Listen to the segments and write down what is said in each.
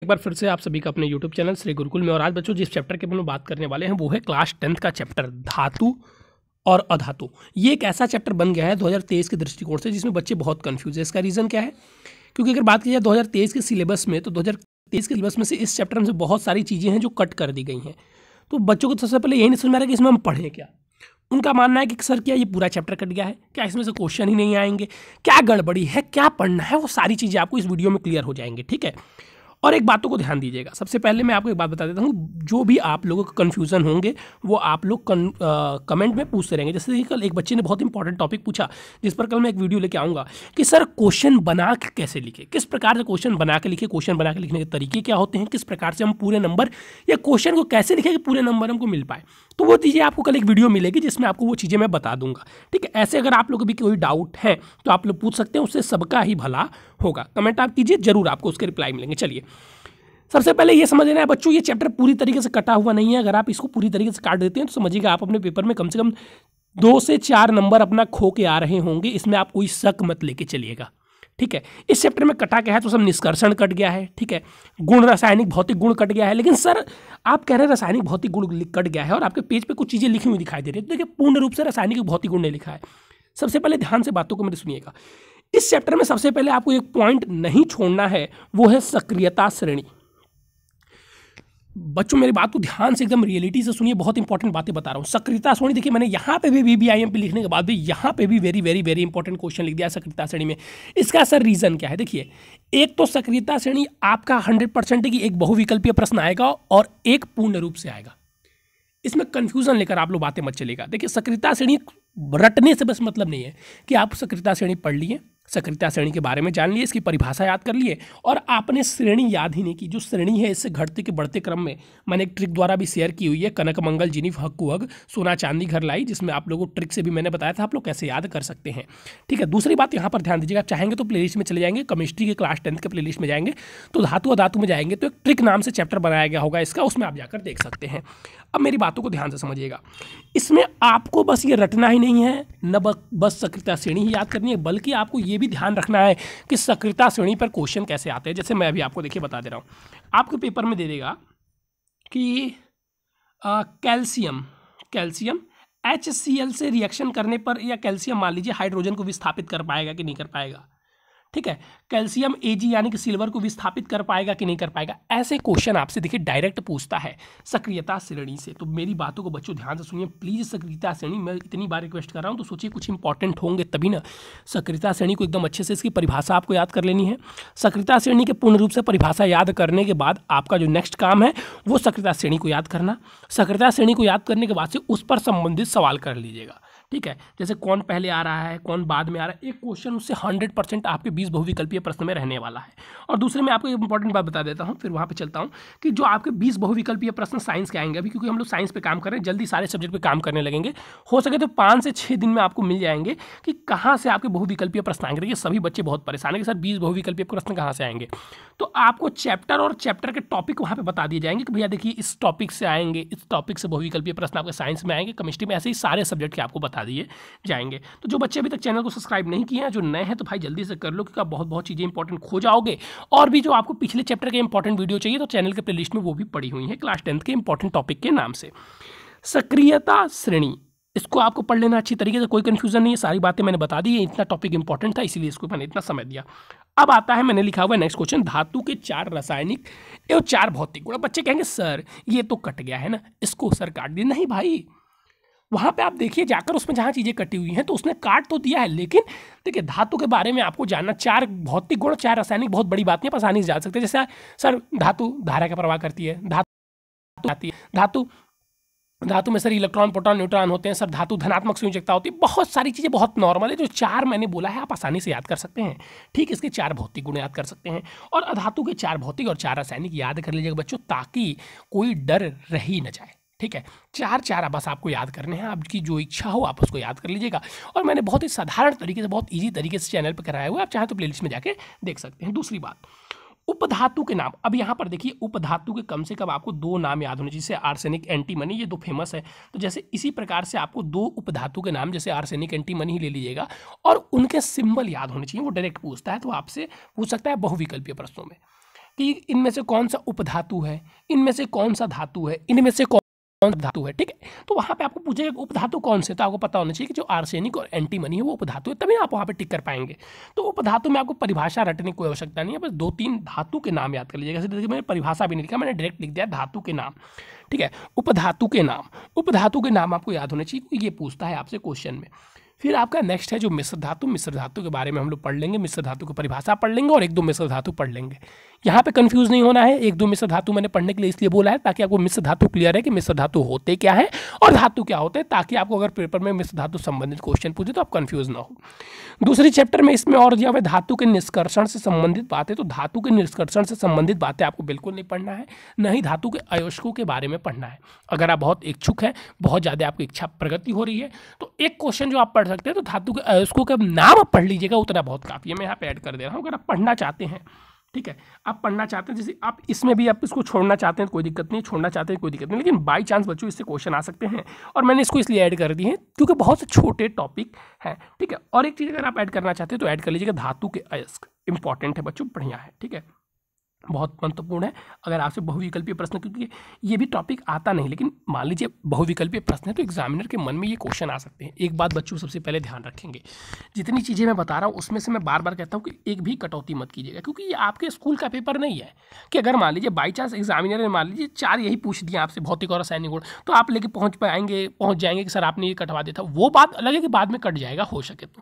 एक बार फिर से आप सभी का अपने YouTube चैनल श्री गुरुकुल में। और आज बच्चों जिस चैप्टर के बारे में बात करने वाले हैं वो है क्लास 10th का चैप्टर धातु और अधातु। ये एक ऐसा चैप्टर बन गया है 2023 के दृष्टिकोण से जिसमें बच्चे बहुत कंफ्यूज है। इसका रीज़न क्या है? क्योंकि अगर बात की जाए 2023 के सिलेबस में, तो 2023 के सिलेबस में से इस चैप्टर में से बहुत सारी चीज़ें हैं जो कट कर दी गई हैं। तो बच्चों को सबसे पहले यही नहीं समझ में आ रहा है कि इसमें हम पढ़ें क्या। उनका मानना है कि सर क्या ये पूरा चैप्टर कट गया है, क्या इसमें से क्वेश्चन ही नहीं आएंगे, क्या गड़बड़ी है, क्या पढ़ना है, वो सारी चीज़ें आपको इस वीडियो में क्लियर हो जाएंगी। ठीक है, और एक बातों को ध्यान दीजिएगा। सबसे पहले मैं आपको एक बात बता देता हूँ, जो भी आप लोगों को कन्फ्यूज़न होंगे वो आप लोग कमेंट में पूछते रहेंगे। जैसे कि कल एक बच्चे ने बहुत इंपॉर्टेंट टॉपिक पूछा जिस पर कल मैं एक वीडियो लेके आऊँगा कि सर क्वेश्चन बना के कैसे लिखे, किस प्रकार से क्वेश्चन बना के लिखे, क्वेश्चन बना के लिखने के तरीके क्या होते हैं, किस प्रकार से हम पूरे नंबर या क्वेश्चन को कैसे लिखें कि पूरे नंबर हमको मिल पाए। तो वो चीज़ें आपको कल एक वीडियो मिलेगी जिसमें आपको वो चीज़ें मैं बता दूंगा। ठीक है, ऐसे अगर आप लोगों को भी कोई डाउट है तो आप लोग पूछ सकते हैं, उससे सबका ही भला होगा। कमेंट आप कीजिए, जरूर आपको उसके रिप्लाई मिलेंगे। चलिए, सबसे पहले ये समझ लेना है बच्चों, ये चैप्टर पूरी तरीके से कटा हुआ नहीं है। अगर आप इसको पूरी तरीके से काट देते हैं तो समझिएगा आप अपने पेपर में कम से कम 2 से 4 नंबर अपना खो के आ रहे होंगे। इसमें आप कोई शक मत लेके चलिएगा। ठीक है, इस चैप्टर में कटा क्या है तो सब निष्कर्षण कट गया है। ठीक है, गुण, रासायनिक भौतिक गुण कट गया है। लेकिन सर आप कह रहे हैं रासायनिक भौतिक गुण कट गया है और आपके पेज पे कुछ चीज़ें लिखी हुई दिखाई दे रही है। तो देखिए, पूर्ण रूप से रासायनिक भौतिक गुण नहीं लिखा है। सबसे पहले ध्यान से बातों को मेरे सुनिएगा। इस चैप्टर में सबसे पहले आपको एक पॉइंट नहीं छोड़ना है, वो है सक्रियता श्रेणी। बच्चों मेरी बात को ध्यान से एकदम रियलिटी से सुनिए, बहुत इंपॉर्टेंट बातें बता रहा हूँ। सक्रियता श्रेणी, देखिए मैंने यहाँ पे भी VBIMP लिखने के बाद भी यहाँ पे भी very very very important question लिख दिया सक्रियता श्रेणी में। इसका सर रीजन क्या है? देखिए, एक तो सक्रियता श्रेणी आपका 100% है कि एक बहुविकल्पीय प्रश्न आएगा और एक पूर्ण रूप से आएगा। इसमें कंफ्यूजन लेकर आप लोग बातें मत चलेगा। देखिए, सक्रियता श्रेणी रटने से बस मतलब नहीं है कि आप सक्रियता श्रेणी पढ़ लिए, सक्रियता श्रेणी के बारे में जान लिए, इसकी परिभाषा याद कर लिए और आपने श्रेणी याद ही नहीं की। जो श्रेणी है इससे घटते के बढ़ते क्रम में मैंने एक ट्रिक द्वारा भी शेयर की हुई है, कनक मंगल जिनी हक्कु हग सोना चांदी घर लाई, जिसमें आप लोगों को ट्रिक से भी मैंने बताया था आप लोग कैसे याद कर सकते हैं। ठीक है, दूसरी बात यहाँ पर ध्यान दीजिएगा, आप चाहेंगे तो प्लेलिस्ट में चले जाएंगे, केमिस्ट्री के क्लास 10th के प्लेलिस्ट में जाएंगे तो धातु अधातु में जाएंगे तो एक ट्रिक नाम से चैप्टर बनाया गया होगा इसका, उसमें आप जाकर देख सकते हैं। अब मेरी बातों को ध्यान से समझिएगा, इसमें आपको बस ये रटना ही नहीं है, न बस सक्रियता श्रेणी ही याद करनी है, बल्कि आपको ये भी ध्यान रखना है कि सक्रियता श्रेणी पर क्वेश्चन कैसे आते हैं। जैसे मैं अभी आपको देखिए बता दे रहा हूँ, आपके पेपर में दे देगा कि कैल्शियम HCl से रिएक्शन करने पर या कैल्शियम मान लीजिए हाइड्रोजन को विस्थापित कर पाएगा कि नहीं कर पाएगा। ठीक है, कैल्शियम Ag यानी कि सिल्वर को विस्थापित कर पाएगा कि नहीं कर पाएगा। ऐसे क्वेश्चन आपसे देखिए डायरेक्ट पूछता है सक्रियता श्रेणी से। तो मेरी बातों को बच्चों ध्यान से सुनिए प्लीज़। सक्रियता श्रेणी मैं इतनी बार रिक्वेस्ट कर रहा हूँ तो सोचिए कुछ इंपॉर्टेंट होंगे तभी ना। सक्रियता श्रेणी को एकदम अच्छे से इसकी परिभाषा आपको याद कर लेनी है। सक्रियता श्रेणी के पूर्ण रूप से परिभाषा याद करने के बाद आपका जो नेक्स्ट काम है वो सक्रियता श्रेणी को याद करना। सक्रियता श्रेणी को याद करने के बाद से उस पर संबंधित सवाल कर लीजिएगा। ठीक है, जैसे कौन पहले आ रहा है, कौन बाद में आ रहा है, एक क्वेश्चन उससे 100% आपके 20 बहुविकल्पीय प्रश्न में रहने वाला है। और दूसरे में आपको एक इंपॉर्टेंट बात बता देता हूँ, फिर वहाँ पे चलता हूँ कि जो आपके 20 बहुविकल्पीय प्रश्न साइंस के आएंगे अभी, क्योंकि हम लोग साइंस पे काम कर रहे हैं, जल्दी सारे सब्जेक्ट पे काम करने लगेंगे। हो सके तो 5 से 6 दिन में आपको मिल जाएंगे कि कहाँ से आपके बहुविकल्पीय प्रश्न आएंगे। देखिए सभी बच्चे बहुत परेशान है कि सर 20 बहुविकल्पीय प्रश्न कहाँ से आएंगे। तो आपको चैप्टर और चैप्टर के टॉपिक वहाँ पे बता दिए जाएंगे कि भैया देखिए इस टॉपिक से आएंगे, इस टॉपिक से बहुविकल्पीय प्रश्न आपके साइंस में आएंगे, केमिस्ट्री में, ऐसे ही सारे सब्जेक्ट के आपको बता दिए जाएंगे। तो जो बच्चे अभी तक चैनल को सब्सक्राइब नहीं किए हैं, जो नए हैं, तो भाई जल्दी से कर लो क्योंकि आप बहुत चीज़ें इंपॉर्टेंट खो जाओगे। और भी जो आपको पिछले चैप्टर के इंपॉर्टेंट वीडियो चाहिए तो चैनल के प्लेलिस्ट में वो भी पड़ी हुई है क्लास 10th के इंपॉर्टेंट टॉपिक के नाम से। सक्रियता श्रेणी, इसको आपको पढ़ लेना अच्छी तरीके से, कोई कंफ्यूजन नहीं है, सारी बातें मैंने बता दी है। इतना टॉपिक इंपॉर्टेंट था इसीलिए इसको मैंने इतना समय दिया। अब आता है, मैंने लिखा हुआ है नेक्स्ट क्वेश्चन, धातु के 4 रासायनिक एवं 4 भौतिक गुण। बच्चे कहेंगे सर ये तो कट गया है ना, इसको सर काट दिया। नहीं भाई, वहाँ पे आप देखिए जाकर, उसमें जहाँ चीज़ें कटी हुई हैं तो उसने काट तो दिया है, लेकिन देखिए धातु के बारे में आपको जानना, 4 भौतिक गुण 4 रासायनिक बहुत बड़ी बात नहीं, आप आसानी से जान सकते हैं। जैसे सर धातु धारा का प्रवाह करती है, धातु आती है, धातु में सर इलेक्ट्रॉन प्रोटॉन न्यूट्रॉन होते हैं, सर धातु धनात्मक संयोजकता होती है, बहुत सारी चीज़ें बहुत नॉर्मल है। जो 4 मैंने बोला है आप आसानी से याद कर सकते हैं। ठीक, इसके 4 भौतिक गुण याद कर सकते हैं और अधातु के 4 भौतिक और 4 रासायनिक याद कर लीजिएगा बच्चों, ताकि कोई डर रह ही न जाए। ठीक है, 4 बस आपको याद करने हैं, आपकी जो इच्छा हो आप उसको याद कर लीजिएगा। और मैंने बहुत ही साधारण तरीके से, बहुत ईजी तरीके से चैनल पर कराया हुआ है, आप चाहे तो प्लेलिस्ट में जाके देख सकते हैं। दूसरी बात, उपधातु के नाम। अब यहाँ पर देखिए उपधातु के कम से कम आपको 2 नाम याद होने, जैसे आर्सेनिक, एंटीमनी, ये 2 फेमस है। तो जैसे इसी प्रकार से आपको 2 उपधातु के नाम, जैसे आर्सेनिक, एंटीमनी ही ले लीजिएगा और उनके सिंबल याद होने चाहिए। वो डायरेक्ट पूछता है तो आपसे पूछ सकता है बहुविकल्पीय प्रश्नों में। कि इनमें से कौन सा उपधातु है, इनमें से कौन सा धातु है, इनमें से कौन धातु है, ठीक है। तो वहाँ पे आपको पूछेगा उपधातु कौन से, तो आपको पता होना चाहिए कि जो आर्सेनिक और एंटीमनी है वो उपधातु है, तभी आप वहाँ पे टिक कर पाएंगे। तो उपधातु में आपको परिभाषा रटने की कोई आवश्यकता नहीं है, बस 2-3 धातु के नाम याद कर लीजिएगा। जैसे मैंने परिभाषा भी नहीं लिखा, मैंने डायरेक्ट लिख दिया धातु के नाम, ठीक है। उपधातु के नाम आपको याद होने चाहिए, ये पूछता है आपसे क्वेश्चन में। फिर आपका नेक्स्ट है जो मिश्र धातु के बारे में हम लोग पढ़ लेंगे, मिश्र धातु की परिभाषा पढ़ लेंगे और 1-2 मिश्र धातु पढ़ लेंगे। यहाँ पे कंफ्यूज नहीं होना है, 1-2 मिश्र धातु मैंने पढ़ने के लिए इसलिए बोला है ताकि आपको मिश्र धातु क्लियर है कि मिश्र धातु होते क्या है और धातु क्या होते हैं, ताकि आपको अगर पेपर में मिश्र धातु संबंधित क्वेश्चन पूछे तो आप कंफ्यूज ना हो। दूसरी चैप्टर में इसमें और दिया हुआ धातु के निष्कर्षण से संबंधित बातें, तो धातु के निष्कर्षण से संबंधित बातें आपको बिल्कुल नहीं पढ़ना है, न ही धातु के अयस्कों के बारे में पढ़ना है। अगर आप बहुत इच्छुक हैं, बहुत ज़्यादा आपकी इच्छा प्रगति हो रही है, तो एक क्वेश्चन जो आप पढ़ सकते हैं तो धातु के अयस्कों का नाम पढ़ लीजिएगा, उतना बहुत काफ़ी है। मैं यहाँ पे ऐड कर दे रहा हूँ, अगर आप पढ़ना चाहते हैं, ठीक है, आप पढ़ना चाहते हैं, जैसे आप इसमें भी आप इसको छोड़ना चाहते हैं कोई दिक्कत नहीं, छोड़ना चाहते हैं कोई दिक्कत नहीं, लेकिन बाई चांस बच्चों इससे क्वेश्चन आ सकते हैं और मैंने इसको इसलिए ऐड कर दी है क्योंकि बहुत से छोटे टॉपिक हैं, ठीक है। और एक चीज़ अगर आप ऐड करना चाहते हैं तो ऐड कर लीजिएगा धातु के अयस्क, इंपॉर्टेंट है बच्चों, बढ़िया है, ठीक है, बहुत महत्वपूर्ण है। अगर आपसे बहुविकल्पीय प्रश्न, क्योंकि ये भी टॉपिक आता नहीं, लेकिन मान लीजिए बहुविकल्पीय प्रश्न है तो एग्जामिनर के मन में ये क्वेश्चन आ सकते हैं। एक बात बच्चों सबसे पहले ध्यान रखेंगे, जितनी चीज़ें मैं बता रहा हूँ उसमें से मैं बार बार कहता हूँ कि एक भी कटौती मत कीजिएगा, क्योंकि ये आपके स्कूल का पेपर नहीं है कि अगर मान लीजिए बाई चांस एग्जामिनर ने मान लीजिए 4 यही पूछ दिया आपसे, भौतिक और रासायनिक गुण, तो आप लेके पहुँच जाएंगे कि सर आपने ये कटवा दिया था, वो बात अलग है कि बाद में कट जाएगा हो सके तो।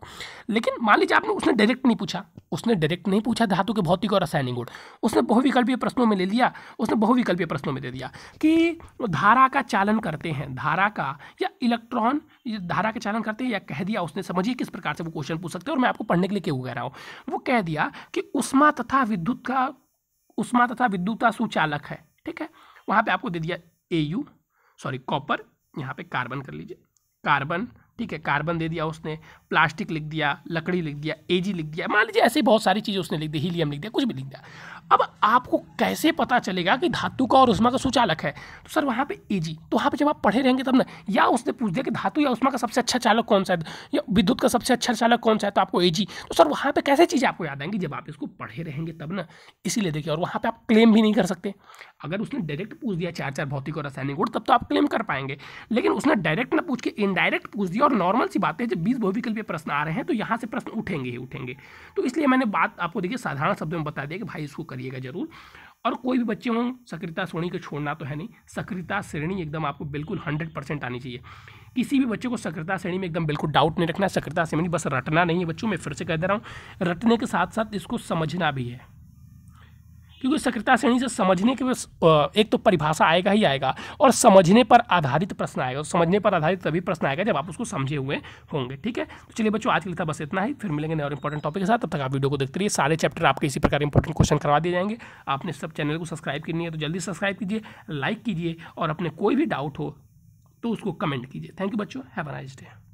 लेकिन मान लीजिए आपने उसने डायरेक्ट नहीं पूछा धातु के भौतिक और रासायनिक गुण, उसने बहुविकल्पीय प्रश्नों में ले लिया, उसने बहुविकल्पीय प्रश्नों में दे दिया कि धारा का चालन करते हैं, धारा का या इलेक्ट्रॉन धारा का चालन करते हैं, या कह दिया उसने, समझिए किस प्रकार से वो क्वेश्चन पूछ सकते हैं। और मैं आपको पढ़ने के लिए क्यों कह रहा हूँ, वो कह दिया कि उष्मा तथा विद्युत सुचालक है, ठीक है, वहाँ पे आपको दे दिया कॉपर, यहाँ पे कार्बन कर लीजिए, कार्बन, ठीक है, कार्बन दे दिया उसने, प्लास्टिक लिख दिया, लकड़ी लिख दिया, Ag लिख दिया, मान लीजिए ऐसे बहुत सारी चीज़ें उसने लिख दी, हीलियम लिख दिया, कुछ भी लिख दिया। अब आपको कैसे पता चलेगा कि धातु का और उष्मा का सुचालक है, तो सर वहाँ पे Ag, तो वहाँ पे जब आप पढ़े रहेंगे तब ना, या उसने पूछ दिया कि धातु या उष्मा का सबसे अच्छा चालक कौन सा है, या विद्युत का सबसे अच्छा चालक कौन सा है, तो आपको Ag, तो सर वहाँ पे कैसे चीज़ें आपको याद आएंगी, जब आप इसको पढ़े रहेंगे तब ना। इसीलिए देखिए, और वहाँ पे आप क्लेम भी नहीं कर सकते। अगर उसने डायरेक्ट पूछ दिया 4 भौतिक और रासायनिक गुण, तब तो आप क्लेम कर पाएंगे, लेकिन उसने डायरेक्ट ना पूछ के इनडायरेक्ट पूछ दिया, और नॉर्मल सी बात है जब 20 बहुविकल्पीय प्रश्न आ रहे हैं तो यहाँ से प्रश्न उठेंगे। तो इसलिए मैंने बात आपको देखिए साधारण शब्दों में बता दिया कि भाई इसको करिएगा जरूर। और कोई भी बच्चे हों, सक्रियता श्रेणी को छोड़ना तो है नहीं, सक्रियता श्रेणी एकदम आपको बिल्कुल 100% आनी चाहिए। किसी भी बच्चे को सक्रियता श्रेणी में एकदम बिल्कुल डाउट नहीं रखना है। सक्रियता श्रेणी बस रटना नहीं है बच्चों, मैं फिर से कह दे रहा हूँ, रटने के साथ साथ इसको समझना भी है, क्योंकि सक्रियता श्रेणी से समझने के एक तो परिभाषा आएगा ही आएगा, और समझने पर आधारित प्रश्न आएगा। समझने पर आधारित तभी प्रश्न आएगा जब आप उसको समझे हुए होंगे, ठीक है। तो चलिए बच्चों, आज के लिए था बस इतना ही, फिर मिलेंगे नए और इंपॉर्टेंट टॉपिक के साथ। तब तक आप वीडियो को देखते रहिए, सारे चैप्टर आपके इसी प्रकार इंपॉर्टेंट क्वेश्चन करवा दिए जाएंगे। आपने सब चैनल को सब्सक्राइब करनी है तो जल्दी सब्सक्राइब कीजिए, लाइक कीजिए, और अपने कोई भी डाउट हो तो उसको कमेंट कीजिए। थैंक यू बच्चों, हैव अ नाइस डे।